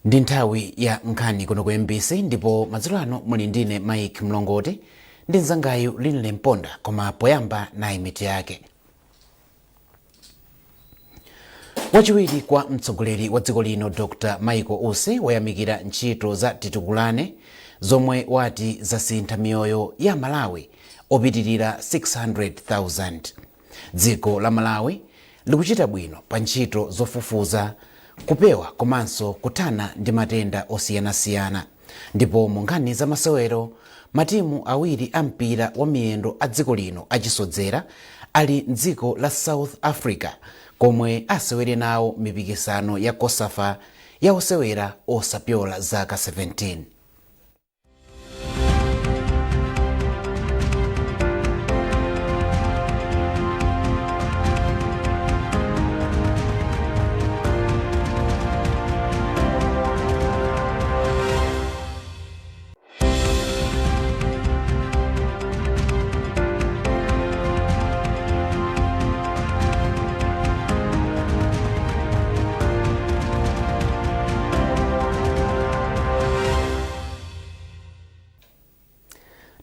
Ndi nthawi ya nkhani kuno ku MBC ndipo madzulo ano muli ndine Mike Mlongoti ndi mzangayu Linle Mponda, koma poyamba nayi mitu yake. Wachiwiri kwa mtsogoleri wa dziko lino Dr. Michael Usi wayamikira ntchito za Titukulane zomwe wati zasintha miyoyo ya Malawi opitirira 600,000. Dziko la Malawi likuchita bwino pa ntchito zofufuza, kupewa komanso kuthana ndi matenda osiyanasiyana. Ndipo mu nkhani za masewero, matimu awiri a mpira wa miyendo a dziko lino achisodzera ali mdziko la South Africa komwe asewere nawo mipikisano ya COSAFA ya osewera osapyola zaka 17.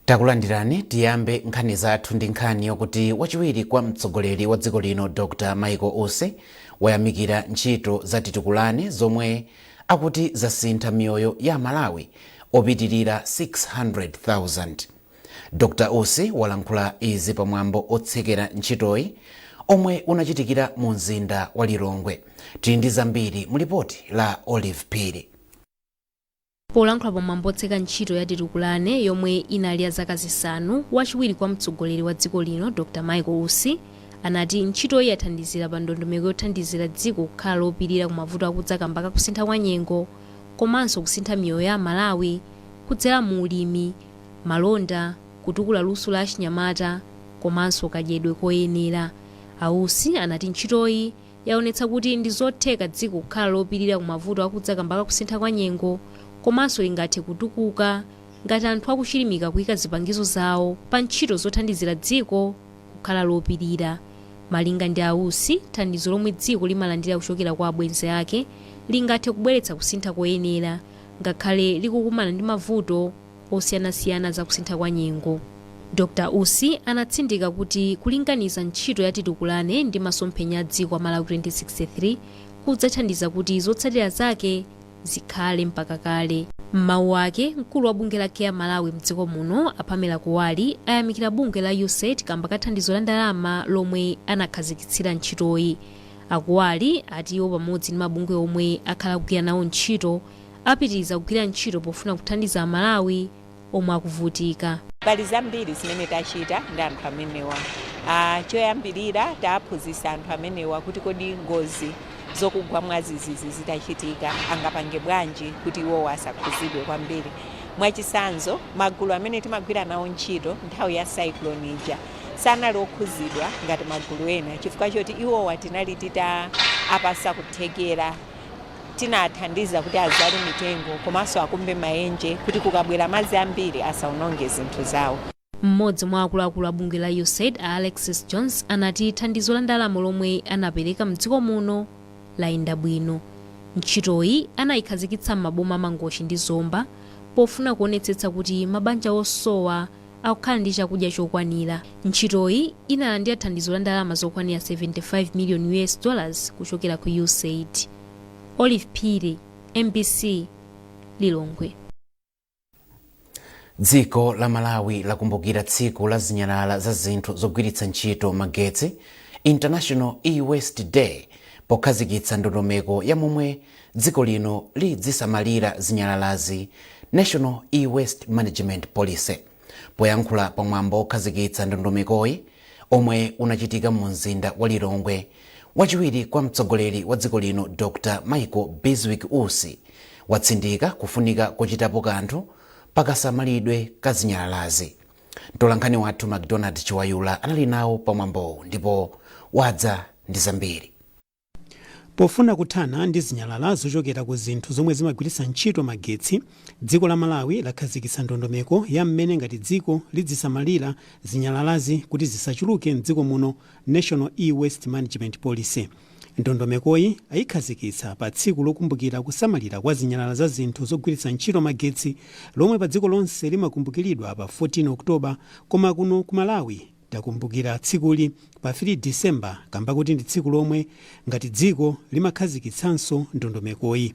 Takulandirani, tiyambe nkhani zathu ndi nkhani yokuti wachiwiri kwa mtsogoleri wa dziko lino Dr. Michael Usi wayamikira ntchito za Titukulane zomwe akuti zasintha miyoyo ya Malawi opitirira 600,000. Dr. Usi walankhula izi pamwambo otsekera ntchitoyi omwe unachitikira mu mzinda wa Lilongwe. Tili ndi zambiri mu ripoti la Olive Phiri. Polankhula pamwambo otseka ntchito ya Titukulane yomwe inali ya zaka zisanu, wachiwiri kwa mtsogoleri wa dziko lino Dr. Michael Usi anati ntchitoyi yathandizira pa ndondomeko yothandizira dziko kukhala lopirira ku mavuto akudza kamba ka kusintha kwa nyengo komanso kusintha miyoyo ya Malawi kudzera mu ulimi, malonda, kutukula luso la achinyamata komanso kadyedwe koyenera. Usi anati ntchitoyi yaonetsa kuti ndi zotheka dziko kukhala lopirira ku mavuto akudza kamba ka kusintha kwa nyengo komanso lingathe kutukuka ngati anthu akuchilimika kuyika zipangizo zawo pa ntchito zothandizira dziko kukhala lopirira. Malinga ndi Usi, thandizo lomwe dziko limalandira kuchokera kwa abwenzi ake lingathe kubweretsa kusintha koyenera ngakhale likukumana ndi mavuto osiyanasiyana za kusintha kwa nyengo. Dr. Usi anatsindika kuti kulinganiza ntchito ya Titukulane ndi masomphenya a dziko a Malawi 2063 kudzathandiza kuti zotsatira zake zikhale mpaka kale. M'mawu ake, mkulu wa bungwe la Care Malawi mdziko muno Pamela Kuwali ayamikira bungwe la USAID kamba ka thandizo la ndalama lomwe anakhazikitsira ntchitoyi. Akuwali ati iwo pamodzi ndi mabungwe omwe akhala kugwira nawo ntchito apitiriza kugwira ntchito pofuna kuthandiza Amalawi omwe akuvutika. Pali zambiri zimene tachita ndi anthu amenewa. Choyambirira taphunzitsa anthu amenewa kuti kodi ngozi zokugwa mwazizizi zitachitika angapange bwanji kuti iwo asakhuzidwe kwambiri. Mwachitsanzo, magulu amene timagwira nawo ntchito nthawi ya cyclone ija sanali okhuzidwa ngati magulu ena chifukwa choti iwowa tinali apasa kuthekera, tinathandiza kuti azale mitengo komanso akumbe maenje kuti kukabwera madzi ambiri asaononge zinthu zawo. Mmodzi mwa akuluakulu a bungwe la USAID Alexis Jones anati thandizo la ndalama lomwe anapereka mdziko muno layenda bwino. Ntchitoyi anayikhazikitsa m'maboma Mangochi ndi Zomba pofuna kuonetsetsa kuti mabanja osowa akukhala ndi chakudya chokwanira. Ntchitoyi inalandira thandizo la ndalama zokwanira $75 million kuchokera ku USAID. Olive Phiri, MBC, Lilongwe. Dziko la Malawi lakumbukira tsiku la zinyalala za zinthu zogwiritsa ntchito magetsi International E-Waste Day pokhazikitsa ndondomeko ya momwe dziko lino lidzisamalira zinyalalazi National E-Waste Management Policy. Poyankhula pamwambo okhazikitsa ndondomekoyi omwe unachitika mu mzinda wa Lilongwe, wachiwiri kwa mtsogoleri wa dziko lino Dr. Michael Bizwik Usi watsindika kufunika kuchitapo kanthu pakasamalidwe ka zinyalalazi. Mtolankhani wathu McDonald Chiwayula anali nawo pamwambowu ndipo wadza ndi zambiri. Pofuna kuthana ndi zinyalala zochokera ku zinthu zomwe zimagwiritsa ntchito magetsi, dziko la Malawi lakhazikitsa ndondomeko ya mmene ngati dziko lidzisamalira zinyalalazi kuti zisachuluke mdziko muno National E-Waste Management Policy. ndondomekoyi ayikhazikitsa pa tsiku lokumbukira kusamalira kwa zinyalala za zinthu zogwiritsa ntchito magetsi lomwe pa dziko lonse limakumbukiridwa pa 14 Oktoba, koma kuno ku Malawi takumbukira tsikuli pa 3 Disemba kamba kuti ndi tsiku lomwe ngati dziko limakhazikitsanso ndondomekoyi.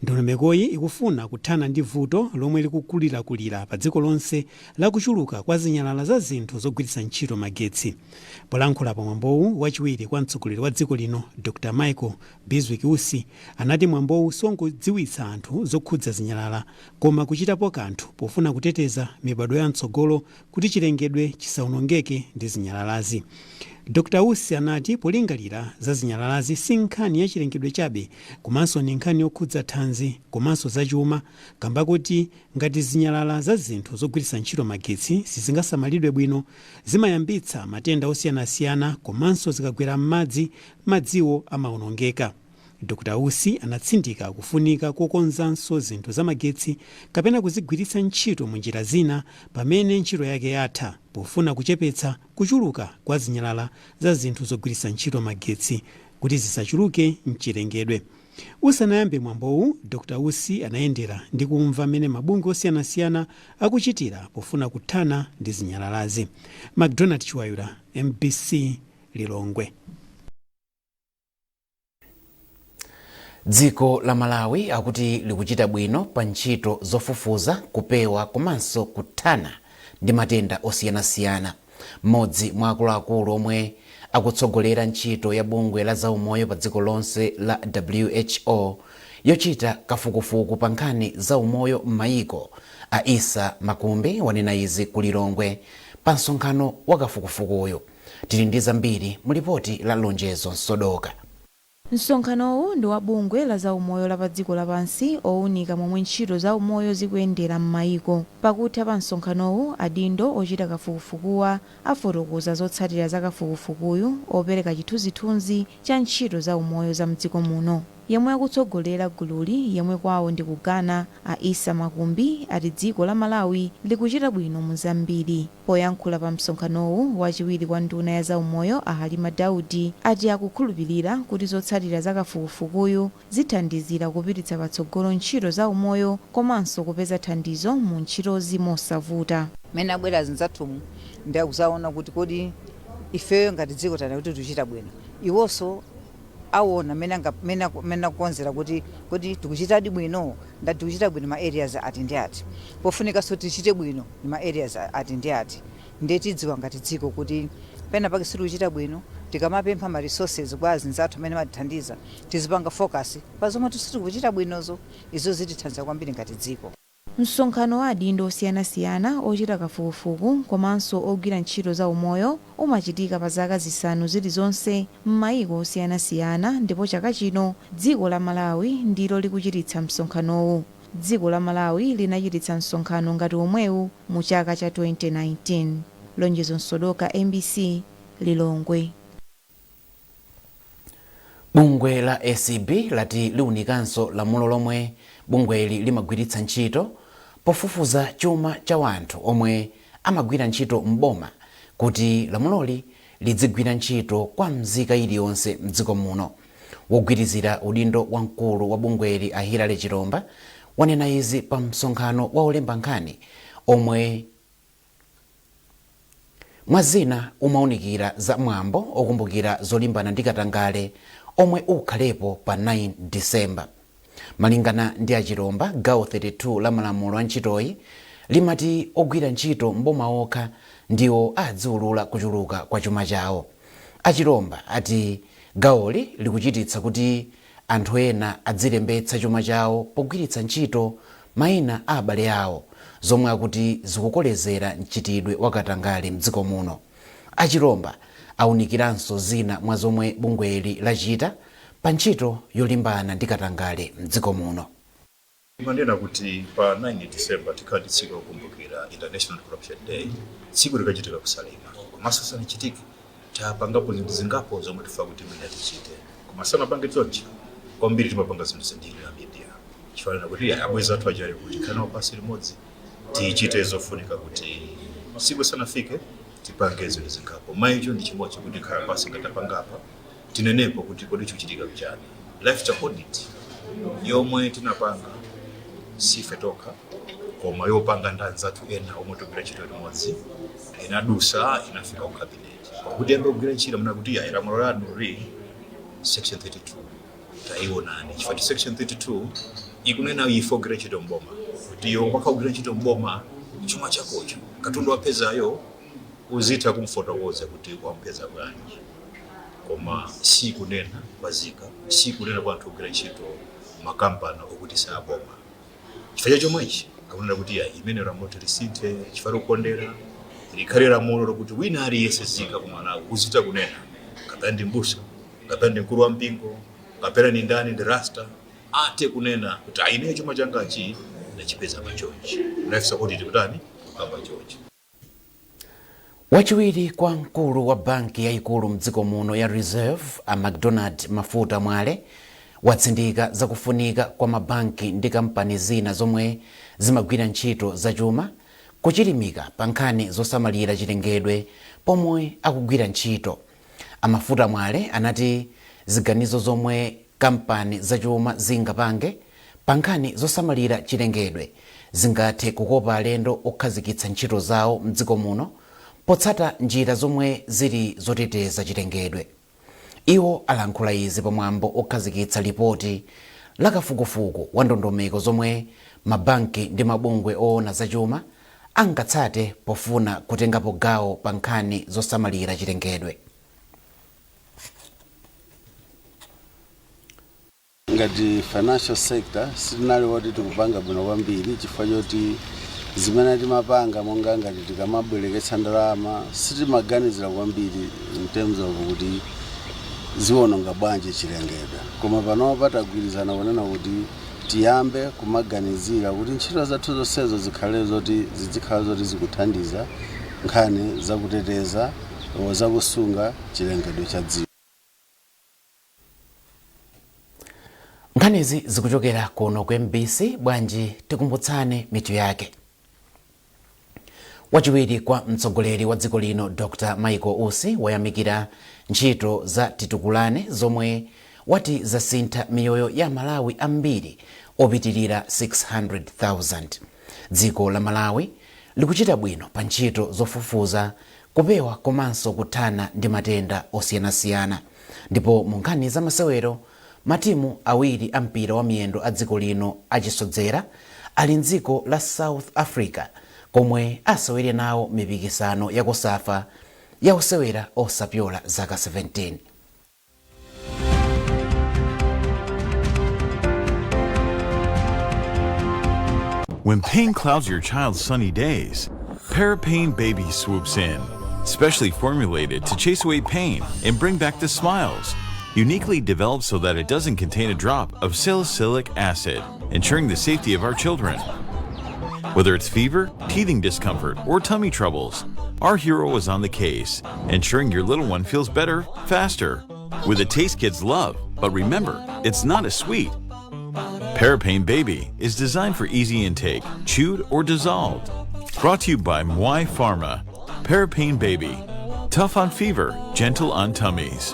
Ndondomekoyi ikufuna kuthana ndi vuto lomwe likukulirakulira pa dziko lonse la kuchuluka kwa zinyalala za zinthu zogwiritsa ntchito magetsi. Polankhula pa mwambowu wachiwiri kwa mtsogoleri wa dziko lino Dr. Michael Bizwiki Usi anati mwambowu songodziwitsa anthu zokhudza zinyalala koma kuchitapo kanthu pofuna kuteteza mibado ya mtsogolo kuti chilengedwe chisawonongeke ndi zinyalalazi. Dr. Usi anati polingalira za zinyalalazi si nkhani ya chilengedwe chabe komanso ni nkhani yokhudza thanzi komanso zachuma, kamba kuti ngati zinyalala za zinthu zogwiritsa ntchito magetsi sizingasamalidwe bwino zimayambitsa matenda osiyanasiyana komanso zikagwera m'madzi, madziwo amawonongeka. Dr. Usi anatsindika kufunika kokonzanso zinthu za magetsi kapena kuzigwiritsa ntchito munjira zina pamene ntchito yake yatha pofuna kuchepetsa kuchuluka kwa zinyalala za zinthu zogwiritsa ntchito magetsi kuti zisachuluke mchilengedwe. Usanayambe mwambowu, Dr. Usi anayendera ndi kumva mmene mabungwe osiyanasiyana akuchitira pofuna kuthana ndi zinyalalazi. McDonald Chiwayula, MBC Lilongwe. Dziko la Malawi akuti likuchita bwino pa ntchito zofufuza, kupewa komanso kuthana ndi matenda osiyanasiyana. Mmodzi mwa akuluakulu omwe akutsogolera ntchito ya bungwe la zaumoyo pa dziko lonse la WHO yochita kafukufuku pa nkhani zaumoyo m'mayiko, Aisa Makumbi wanena izi ku Lilongwe pa msonkhano wa kafukufukuyo. Tili ndi zambiri mu ripoti la Lonjezo Sodoka. Msonkhanowu ndi wa bungwe la zaumoyo la pa dziko lapansi owunika momwe ntchito zaumoyo zikuyendera m'mayiko. Pakutha pa msonkhanowu, adindo ochita kafukufukuwa afotokoza zotsatira za kafukufukuyu opereka chithunzithunzi cha ntchito zaumoyo za mdziko muno. Yemwe akutsogolera gululi yemwe kwawo ndi ku Ghana, Aisa Makumbi ati dziko la Malawi likuchita bwino mu zambiri. Poyankhula pa msonkhanowu, wachiwiri kwa nduna ya zaumoyo Halima Daudi ati akukhulupirira kuti zotsatira za kafukufukuyu zithandizira kupititsa patsogolo ntchito zaumoyo komanso kupeza thandizo mu ntchitozi mosavuta. Mene abwera zinzathumu ndi akuzaona kuti kodi ifeyo ngati dziko tana kuti tichita bwino. Iwonso awona mena kukonzera kuti tikuchitadi bwino, ndati tikuchita bwino ma areas ati ndi ati. Pofunika so tichite bwino ni ma areas ati ndi ati. Ndetidziwa ngati dziko kuti pena pake sitikuchita bwino, tikamapempha ma resources kwa zinzathu amene matithandiza tizipanga focus pa zomwe tisikuchita bwinozo, izo zitithandiza kwambiri ngati dziko. Msonkhano wa adindo osiyanasiyana ochita kafukufuku komanso ogwira ntchito za umoyo umachitika pa zaka zisanu zilizonse m'mayiko osiyanasiyana, ndipo chaka chino dziko la Malawi ndilo likuchititsa msonkhanowu. Dziko la Malawi linachititsa msonkhano ngati omwewu mu chaka cha 2019. Lonjezo Sodoka, MBC Lilongwe. Bungwe la ACB lati liunikanso lamulo lomwe bungweli limagwiritsa ntchito pofufuza chuma cha wanthu omwe amagwira ntchito m'boma kuti lamuloli lidzigwira ntchito kwa mzika iliyonse mdziko muno. Wogwirizira udindo wamkulu wa bungweli Hilary Chilomba wanena izi pa msonkhano wa olemba nkhani omwe mwazina umaunikira za mwambo okumbukira zolimbana ndi katangale omwe ukhalepo pa 9 Disemba. Malingana ndi Achilomba, gawo 32 la malamulo a ntchitoyi limati ogwira ntchito mboma okha ndiwo adziulula kuchuluka kwa chuma chawo. Achilomba ati gawoli likuchititsa kuti anthu ena adzilembetsa chuma chawo pogwiritsa ntchito mayina a abale awo, zomwe akuti zikukolezera mchitidwe wakatangale mdziko muno. Achilomba aunikiranso zina mwa zomwe bungweli lachita pa ntchito yolimbana ndi katangale mdziko muno. Manena kuti pa 9 December tikati tsiku lokumbukira International Corruption Day, tsiku likachitika kusalima. Komanso sanachitike tapangapo zinthu zingapo zomwe tifa kuti mwina tichite. Komasana pange chonchi kwambiri timapanga zinthu zindiri na media. Chifanana kuti abweza athu achali kuti kana pasi limodzi tichite zofunika kuti siku sanafike tipange zinthu zingapo. Maicho ndi chimodzi kuti khala pasi ngatapanga apa tinenepo kuti kodi chikuchitika kuchani. Lifestyle audit yomwe tinapanga sife tokha koma yopanga ndi anzathu ena omwe togwira ntchito limodzi inadusa inafika ku cabinet pakuti yambe kugwira ntchito muna kuti ya lamulo lanu section 32 taionani chifukwa section 32 ikunena ifo kugwira ntchito mboma kuti yo kwakugwira ntchito mboma chuma chakocho katundu wapezayo uzita kumfotokoza kuti wampeza bwanji koma si kunena bazika si kunena kwa anthu kugwira ntchito makampani okuti saboma chifukwa chomwe ichi akunena kuti ya imene lamulo lisinthe chifukwa kukondera likhale lamulo lokuti wina aliyense zika kumwana uzita kunena kapena ndi mbusa kapena ndi mkulu wa mpingo kapena ni ndani ndi rasta ate kunena kuti aine chuma changachi ndachipeza pachonchi lifestyle audit kutani kukamba chonchi. Wachiwiri kwa mkulu wa banki yayikulu mdziko muno ya Reserve a McDonald Mafuta Mwale watsindika zakufunika kwa mabanki ndi kampani zina zomwe zimagwira ntchito zachuma kuchilimika pa nkhani zosamalira chilengedwe pomwe akugwira ntchito. Amafuta Mwale anati ziganizo zomwe kampani zachuma zingapange pa nkhani zosamalira chilengedwe zingathe kukopa alendo okhazikitsa ntchito zawo mdziko muno potsata njira zomwe zili zoteteza chilengedwe. Iwo alankhula izi pamwambo okhazikitsa ripoti la kafukufuku wa ndondomeko zomwe mabanki ndi mabungwe oona zachuma angatsate pofuna kutengapo gawo pa nkhani zosamalira chilengedwe. Ngati financial sector sitinali woti tikupanga bwino kwambiri chifukwa choti zimene timapanga monga ngati tikamabwereketsa ndalama sitimaganizira kwambiri in terms of kuti ziwononga bwanji chilengedwe, koma panopa tagwirizana kunena kuti tiyambe kumaganizira kuti ntchito zathu zonsezo zikhale zoti zikuthandiza nkhani zakuteteza zakusunga chilengedwe cha dziko. Nkhanizi zikuchokera kuno ku MBC. Bwanji tikumbutsane mitu yake. Wachiwiri kwa mtsogoleri wa dziko lino Dr. Michael Usi wayamikira ntchito za titukulane zomwe wati zasintha miyoyo ya Malawi ambiri opitirira 600,000. Dziko la Malawi likuchita bwino pa ntchito zofufuza kupewa komanso kuthana ndi matenda osiyanasiyana. Ndipo mu nkhani za masewero matimu awiri ampira wa miyendo a dziko lino achisodzera ali mdziko la South Africa komwe asewere nawo mipikisano yakusafa ya osewera osapyola zaka 17. When pain clouds your child's sunny days, Parapain Baby swoops in, specially formulated to chase away pain and bring back the smiles. Uniquely developed so that it doesn't contain a drop of salicylic acid, ensuring the safety of our children. Whether it's fever, teething discomfort, or tummy troubles, our hero is on the case, ensuring your little one feels better, faster, with a taste kids love. But remember, it's not as sweet. Parapain Baby is designed for easy intake, chewed or dissolved. Brought to you by Mwai Pharma. Parapain Baby. Tough on fever, gentle on tummies.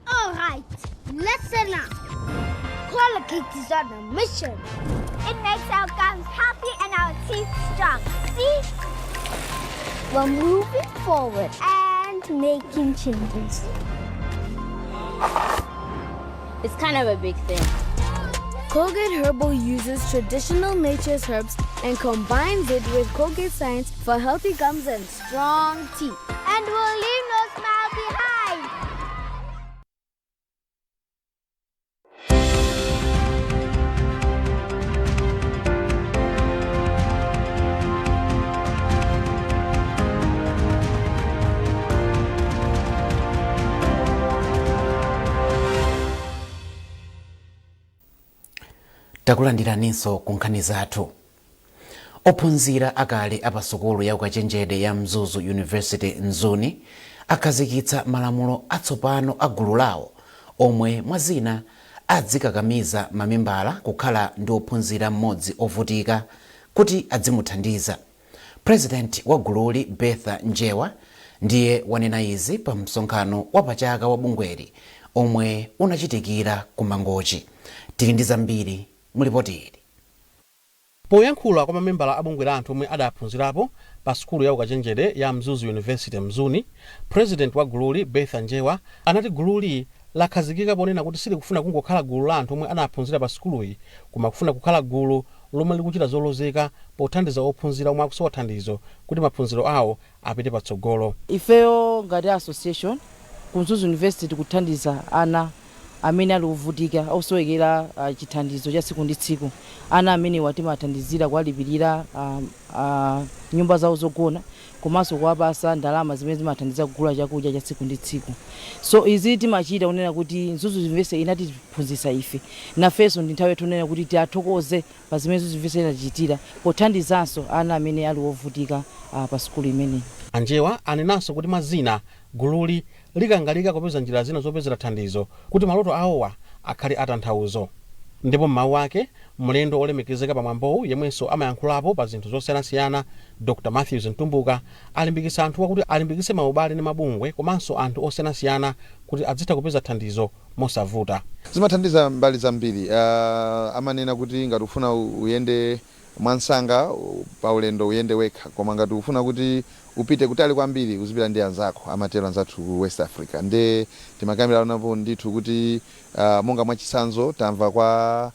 Alright, listen up. Collocates is on a mission. It makes our gums happy and our teeth strong. See? We're moving forward and making changes. It's kind of a big thing. Colgate Herbal uses traditional nature's herbs and combines it with Colgate Science for healthy gums and strong teeth. And we'll leave no smile behind. Takulandiraninso ku nkhani zathu. Ophunzira akale apasukulu ya ukachenjede ya Mzuzu University Nzuni akhazikitsa malamulo atsopano a gulu lawo omwe mwazina adzikakamiza mamembala kukhala ndi ophunzira mmodzi ovutika kuti adzimuthandiza. President wa gululi Betha Njewa ndiye wanena izi pa msonkhano wa pachaka wa bungweli omwe unachitikira ku Mangochi. Tili ndi zambiri mu ripoti ili. Poyankhula kwa mamembala a bungwe la anthu omwe adaphunzirapo pa sukulu ya ukachenjede ya Mzuzu University Mzuni, President wa gululi Betha Njewa anati gululi lakhazikika ponena kuti silikufuna kungokhala gulu la anthu omwe anaphunzira pa sukuluyi, koma kufuna kukhala gulu lomwe likuchita zolozeka pothandiza ophunzira omwe akusowa thandizo kuti maphunziro awo apite patsogolo. Ifeyo ngati association ku Mzuzu University kuthandiza ana amene ali kuvutika osowekera chithandizo cha tsiku ndi tsiku. Ana amene watimathandizira kuwalipirira nyumba zawo zogona komanso kuwapasa ndalama zimene zimathandiza kugula chakudya cha tsiku ndi tsiku. So izi timachita kunena kuti Mzuzu University inatiphunzitsa ife nafenso ndi nthawi tunena kuti tiathokoze pa zimene Mzuzu University inachitira pothandizanso ana amene ali ovutika pa sukulu imeneyi. Anjewa anenanso kuti mazina gululi likangalika kupeza njira zina zopezera thandizo kuti maloto awowa akhale atanthauzo. Ndipo mmawu ake mlendo olemekezeka pamwambowu yemwenso amayankhulapo pa zinthu zosiyanasiyana Dr. Matthews Ntumbuka alimbikitsa anthu kuti alimbikitse maubale ndi mabungwe komanso anthu osiyanasiyana kuti adzitha kupeza thandizo mosavuta. Zimathandiza mbali zambiri. Amanena kuti ngati ufuna uyende mwansanga pa ulendo uyende wekha, koma ngati ufuna kuti upite kutali kwambiri uzipita ndi anzako, amatero anzathu West Africa. Nde timakambira napo ndithu kuti monga mwachisanzo tamva kwa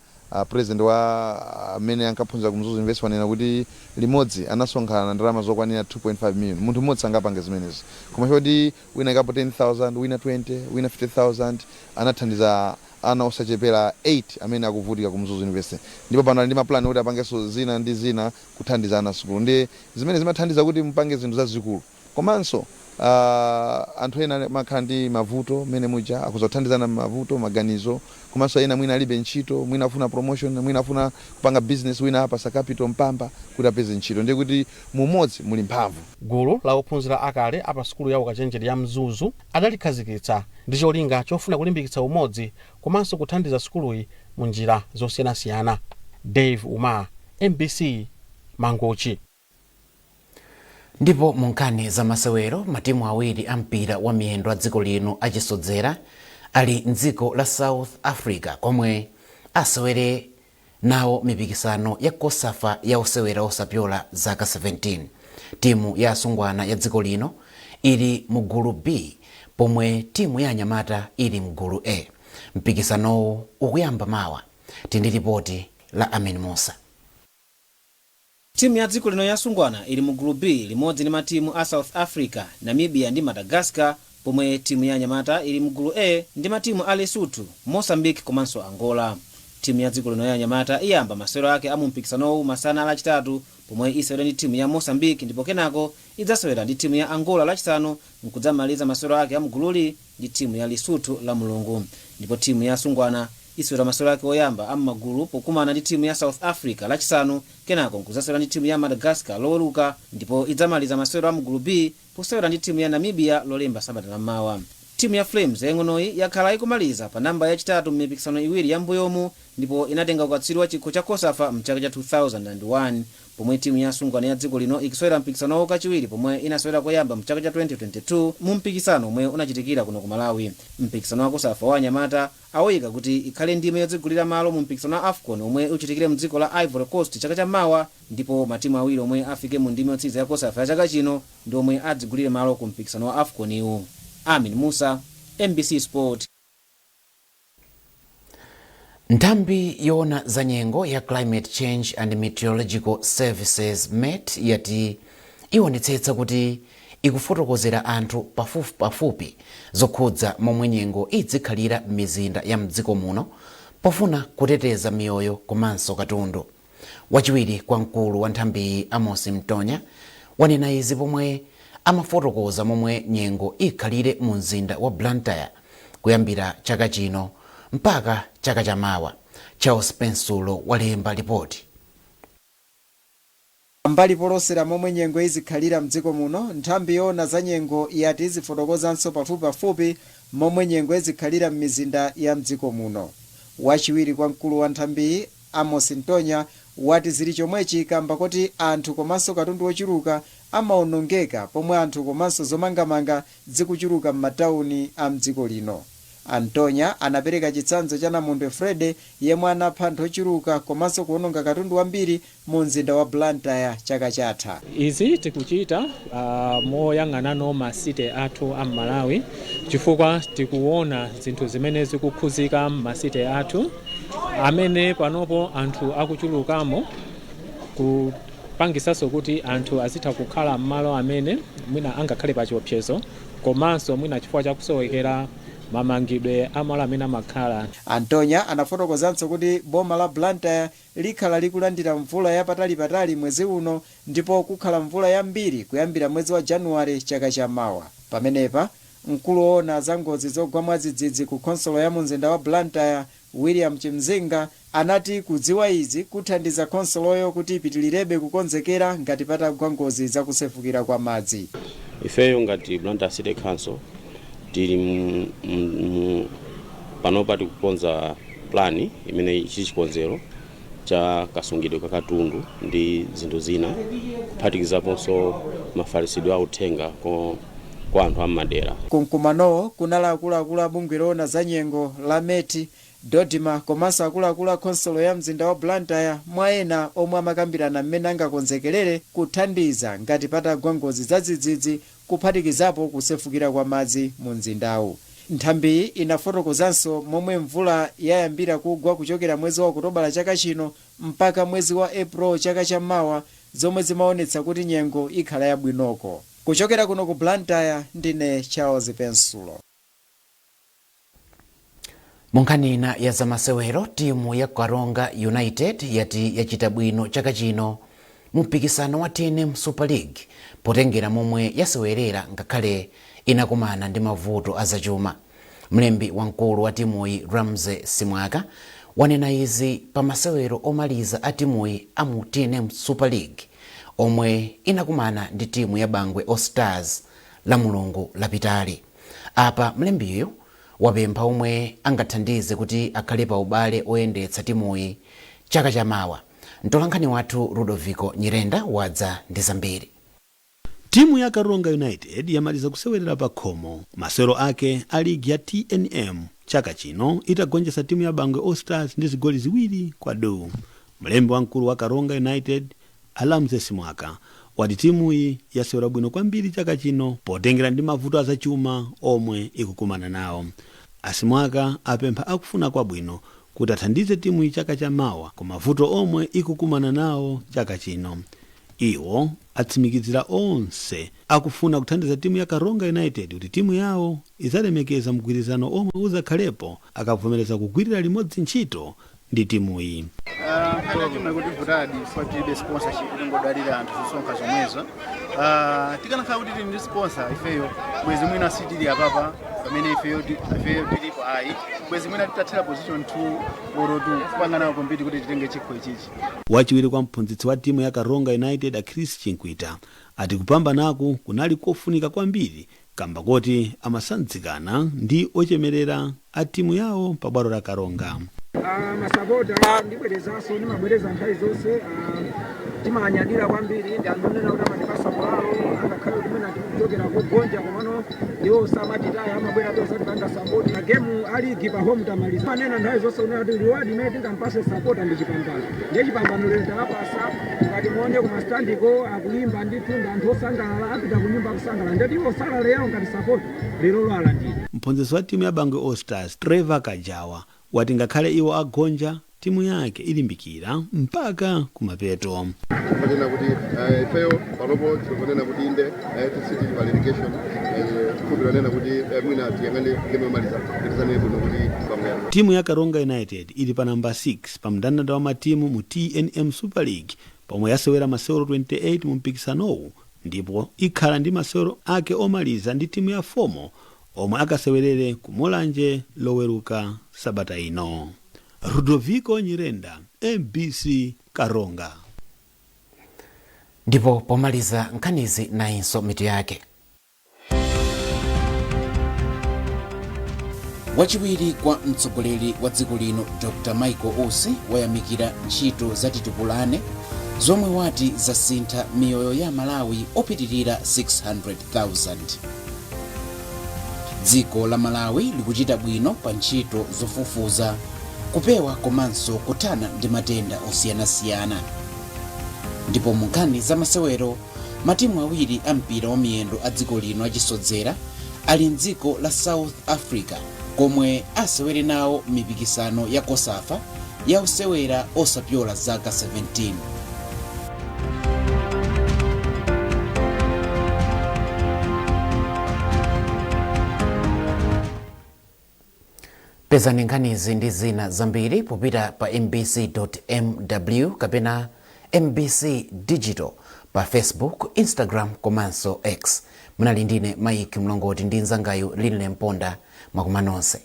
president wa amene ankaphunzira ku Mzuzu University wanena kuti limodzi anasonkhana ndalama zokwanira 2.5 million. Munthu mmodzi angapange zimenezi. Koma choti wina ikapo 10,000, wina 20, wina 50,000 anathandiza ana osachepera 8 amene akuvutika ku Mzuzu University. Ndipo pano ndi maplan kuti apangeso zina ndi zina kuthandiza ana sukulu. Ndi zimene zimathandiza kuti mpange zinthu zazikulu. Komanso anthu ena makhala ndi mavuto mene muja akuzothandizana mavuto maganizo, komanso ena mwina alibe ntchito, mwina afuna promotion, mwina afuna kupanga business, wina apasa capital mpamba kuti apeze ntchito. Ndiye kuti mumodzi muli mphamvu. Gulu la ophunzira akale apa sukulu ya ukachenjede ya Mzuzu adalikhazikitsa ndi cholinga chofuna kulimbikitsa umodzi komanso kuthandiza sukuluyi mu njira zosiyanasiyana. Dave Uma, MBC, Mangochi. Ndipo munkhani za masewero matimu awiri ampira wa miyendo a dziko lino achisodzera ali mdziko la South Africa komwe asewere nawo mipikisano ya kosafa ya osewera osapyola zaka 17. Timu ya asungwana ya dziko lino ili mu gulu B pomwe timu ya anyamata ili mu gulu A. Mpikisanowu ukuyamba mawa. Tindi ripoti la Amin Musa. Timu ya dziko lino ya asungwana ili mu gulu B limodzi ndi matimu a South Africa, Namibia ndi Madagascar, pomwe timu ya anyamata ili mu gulu A ndi matimu a Lesotho, Mozambique komanso Angola. Timu ya dziko lino ya anyamata iyamba masewero ake amu mpikisanowu masana lachitatu pomwe isewera ndi timu ya Mozambique ndipo kenako idzasewera ndi timu ya Angola lachisanu nkudzamaliza masewero ake amu gululi ndi timu ya Lesotho la Mulungu. Ndipo timu ya asungwana isewera masewero ake oyamba amu magulu pokumana ndi timu ya South Africa lachisanu kenako nkudzasewera ndi timu ya Madagascar loweruka ndipo idzamaliza masewero amu gulu B posewera ndi timu ya Namibia lolemba sabata lammawa. Timu ya Flames yaying'onoyi yakhala ikumaliza pa namba yachitatu m'mipikisano iwiri ya mbuyomu ndipo inatenga ukatswiri wa chikho cha kosafa mchaka cha 2001 pomwe timu ya asungwana ya dziko lino ikisewera mpikisanowo kachiwiri pomwe inasewera koyamba mchaka cha 2022 mu mpikisano omwe unachitikira kuno ku Malawi. Mpikisano wa kosafa wa anyamata awoyika kuti ikhale ndime yodzigulira malo mu mpikisano wa AFCON omwe uchitikire mdziko la Ivory Coast chaka cha mawa, ndipo matimu awiri omwe afike mu ndime yotsiriza ya kosafa ya chaka chino ndi omwe adzigulire malo ku mpikisano wa AFCON iwu. Amin Musa, MBC Sport. Nthambi yona za nyengo ya Climate Change and Meteorological Services MET yati iwonetsetsa kuti ikufotokozera anthu pafupi zokhudza momwe nyengo idzikhalira m'mizinda ya mdziko muno pofuna kuteteza miyoyo komanso katundu. Wachiwiri kwa mkulu wa nthambi Amos Mtonya wanena izi pomwe amafotokoza momwe nyengo ikhalire mu mzinda wa Blantyre kuyambira chaka chino mpaka chaka chamawa. Charles Pensulo walemba ripoti. Mbali polosera momwe nyengo izikhalira mdziko muno, nthambi yona za nyengo yati izifotokozanso pafupi momwe nyengo izikhalira m'mizinda ya mdziko muno. Wachiwiri kwa mkulu wa nthambi Amos Mtonya wati zili chomwechi kamba kuti anthu komanso katundu wochuluka amaonongeka pomwe anthu komanso zomangamanga zikuchuluka m'matawuni a mdziko lino. Antonia anapereka chitsanzo cha Namondwe Fred yemwe anapha anthu ochuluka komanso kuononga katundu wambiri mu mzinda wa Blantyre chaka chatha. Izi tikuchita moyang'anano masite athu a Malawi chifukwa tikuona zinthu zimene zikukhuzika masite athu amene panopo anthu akuchulukamo kupangisaso kuti anthu azitha kukhala m'malo amene mwina angakhale pa chiopsezo komanso mwina chifukwa chakusowekera mamangidwe amalo amene amakhala. Antonia anafotokozanso kuti boma la Blantyre likhala likulandira mvula yapatali mwezi uno ndipo kukhala mvula yambiri kuyambira mwezi wa Januwale chaka chamawa. Pamenepa mkulu woona za ngozi zogwa mwadzidzidzi ku konsolo ya mumzinda wa Blantyre William Chimzinga anati kudziwa izi kuthandiza konsoloyo kuti ipitilirebe kukonzekera ngati patagwa ngozi zakusefukira kwa madzi. Ifeyo ngati Blantyre City Council tili panopa tikukonza plani imene chichikonzero cha kasungidwe ka katundu ndi zinthu zina kuphatikizaponso mafalisidwe authenga kwa anthu ammadera. Kumkumanowo kunali akuluakulu abungwe loona za nyengo la MET Dodima komanso akuluakulu a konsolo ya mzinda wa Blantyre mwa ena omwe amakambirana mmene angakonzekerere kuthandiza ngati patagwa ngozi zadzidzidzi kuphatikizapo kusefukira kwa madzi mu mzindawu. Nthambiyi inafotokozanso momwe mvula yayambira kugwa kuchokera mwezi wa Okutobala chaka chino mpaka mwezi wa April chaka chamawa zomwe zimaonetsa kuti nyengo ikhala yabwinoko. Kuchokera kuno ku Blantyre ndine Charles Pensulo. Munkanina ya zamasewero timu ya Karonga United yati yachita bwino chaka chino mpikisano wa TNM Super League potengera momwe yasewerera ngakhale inakumana ndi mavuto azachuma. Mlembi wankulu wa timuyi Ramsey Simwaka wanena izi pa masewero omaliza a timuyi amu TNM Super League omwe inakumana ndi timu ya Bangwe All Stars la mulungu lapitali. Apa mlembiyo wapempha omwe angathandize kuti akhale pa ubale oyendetsa timuyi chaka chamawa. Mtolankhani wathu Ludovico Nyirenda wadza ndi zambiri. Timu ya Karonga United yamaliza kusewerera pa khomo masewero ake a ligi ya TNM chaka chino itagonjetsa timu ya Bangwe All Stars ndi zigoli 2-0. Mlembi wankulu wa Karonga United Ramsey Simwaka wati timu iyi yasewera bwino kwambiri chaka chino potengera ndi mavuto azachuma omwe ikukumana nawo. Asimwaka apempha akufuna kwabwino kuti athandize timu iyi chaka chamawa ku mavuto omwe ikukumana nawo chaka chino. Iwo atsimikizira onse akufuna kuthandiza timu ya Karonga United kuti timu yawo izalemekeza mgwirizano omwe uzakhalepo akavomereza kugwirira limodzi ntchito ndi timu iyi. Chuma kuti vutadi fatibe sponsorship ngodalira anthu zosonkha zomwezo. Tikanakhala kuti tili ndi sponsor ifeyo bwezi mwina sitili apapa pamene ifeyo tilipo ayi bwezi mwina titathera position 2 orotu kupangana kompiti kuti titenge chikho ichichi. Wachiwiri kwa mphunzitsi wa timu ya Karonga United a Chris Chinkwita ati kupambanaku kunali kofunika kwambiri kamba kuti amasandzikana ndi ochemerera a timu yawo pa bwalo la Karonga. Masapota ndibwerezaso nimabwereza nthawi zonse timanyadira kwambiri ndi anonena kuti amatipasa bwalo angakhale kumene tikuchokera kugonja komano ndiwo samatitaya amabwera tosati panga sapoti na gemu aligi pa home tamaliza manena nthawi zonse unena kuti reward imene tingampase sapota ndi chipambano ndiye chipambano lero talapasa ngati muone kumastandiko akuimba ndithu ndi anthu osangalala apita kunyumba kusangalala ndeti iwo salale yawo ngati sapoti lero lwalandira. Mphunzitsi wa timu ya Bangwe All Stars Trevor Kajawa wati ngakhale iwo agonja timu yake ilimbikira mpaka kumapeto. Kufanena kuti ifeyo panopo tikufanena kuti inde tisiti pa relegation kufanena kuti mwina tiyangane game maliza kitizane bwino kuti pamwera. Timu ya Karonga United ili pa namba 6 pa mndandanda wa matimu mu TNM Super League pomwe yasewera masewero 28 mu mpikisanowu ndipo ikhala ndi masewero ake omaliza ndi timu ya Fomo omwe akasewerere ku Mulanje loweruka sabata ino. Ludovico Nyirenda, MBC Karonga. Ndipo pomaliza nkhanizi nayinso mitu yake. wachiwiri kwa mtsogoleri wa dziko lino Dr. Michael Usi wayamikira ntchito za titukulane zomwe wati zasintha miyoyo ya Malawi opitirira 600,000. dziko la Malawi likuchita bwino pa ntchito zofufuza, kupewa komanso kuthana ndi matenda osiyanasiyana. Ndipo mu nkhani za masewero, matimu awiri a mpira wa miyendo a dziko lino achisodzera ali mdziko la South Africa komwe asewere nawo mipikisano ya Kosafa ya osewera osapyola zaka 17. Pezani nkhanizi ndi zina zambiri popita pa mbc.mw kapena MBC Digital pa Facebook, Instagram komanso X. Munali ndine Mike Mlongoti ndi nzangayo Lili Mponda. Mwakumanonse.